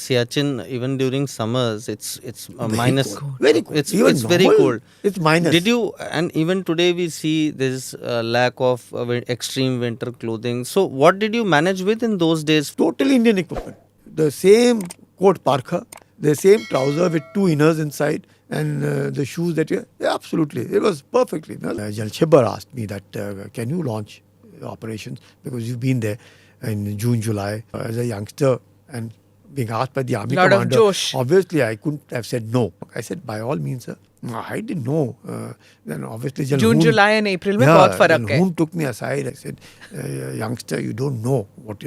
Siachen, even during summers, it's Very minus. cold. Very cold. It's Even very normal, cold. It's minus. Did you, and even today we see there's lack of extreme winter clothing. So what did you manage with in those days? Totally Indian equipment. The same coat parka, the same trouser with two inners inside, and the shoes that you... Yeah, absolutely. It was perfectly. General Chibbar asked me that, can you launch operations? Because you've been there in June, July as a youngster and being asked by the army Lot of commander. josh. Obviously, I couldn't have said no. I said, by all means, sir. I didn't know. Then obviously, June, July and April में बहुत फर्क है. Hoon took me aside. I said, youngster, you don't know what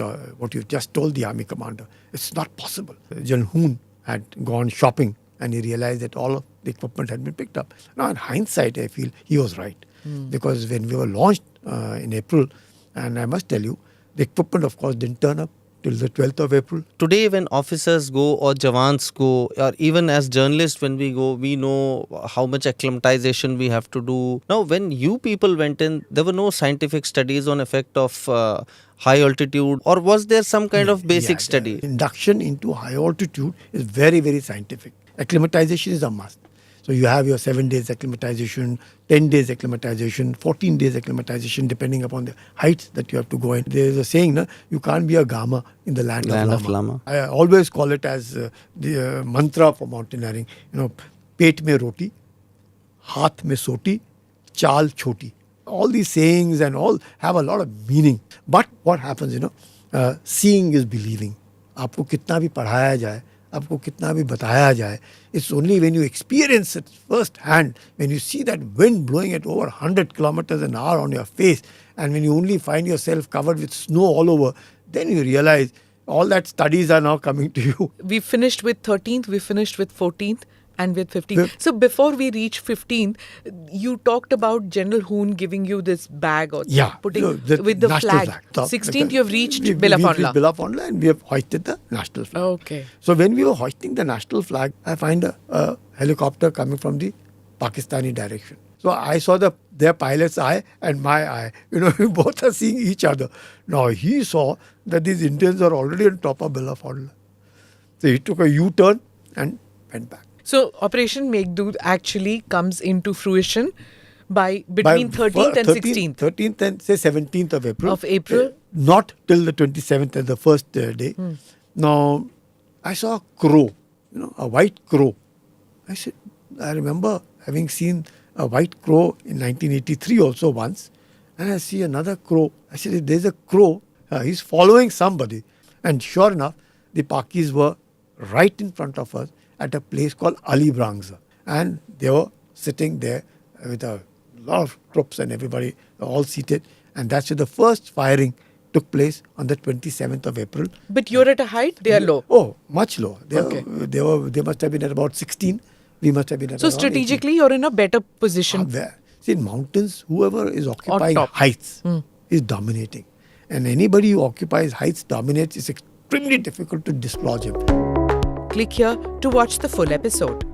you've just told the army commander. It's not possible. General Hoon had gone shopping and he realized that all of the equipment had been picked up. Now, in hindsight, I feel he was right. Because when we were launched in April, and I must tell you, the equipment, of course, didn't turn up till the 12th of April. Today, when officers go or Jawans go, or even as journalists when we go, we know how much acclimatization we have to do. Now, when you people went in, there were no scientific studies on effect of high altitude, or was there some kind of basic study? Induction into high altitude is very, very scientific. Acclimatization is a must. So you have your 7 days acclimatization, 10 days acclimatization, 14 days acclimatization, depending upon the heights that you have to go in. There is a saying, na, you can't be a Gama in the land of Lama. I always call it as the mantra for mountaineering. Pet mein roti, haath mein soti, chal choti. All these sayings and all have a lot of meaning. But what happens, seeing is believing. आपको कितना भी पढ़ाया जाए, आपको कितना भी बताया जाए, it's only when you experience it first hand, when you see that wind blowing at over 100 kilometers an hour on your face, and when you only find yourself covered with snow all over, then you realize all that studies are now coming to you. We finished with 13th, we finished with 14th and with 15th. So before we reach 15th, you talked about General Hoon giving you this bag or putting with the flag. 16th you have reached Lolofond. We reached Lolofond and we have hoisted the national flag. Okay. So when we were hoisting the national flag, I find a helicopter coming from the Pakistani direction. So I saw their pilot's eye and my eye. We both are seeing each other. Now he saw that these Indians are already on top of Lolofond. So he took a U-turn and went back. So Operation Meghdoot actually comes into fruition between 13th and 16th. 13th and say 17th of April. Of April? Not till the 27th as the first day. Now, I saw a crow, a white crow. I remember having seen a white crow in 1983 also once. And I see another crow. I said, there's a crow. He's following somebody. And sure enough, the Pakis were right in front of us at a place called Ali Brangza. And they were sitting there with a lot of troops and everybody all seated. And that's where the first firing took place on the 27th of April. But you're at a height, they are low. Oh, much low. They must have been at about 16. We must have been at so strategically, 18. You're in a better position. See, in mountains, whoever is occupying heights is dominating. And anybody who occupies heights, dominates, is extremely difficult to dislodge him. Click here to watch the full episode.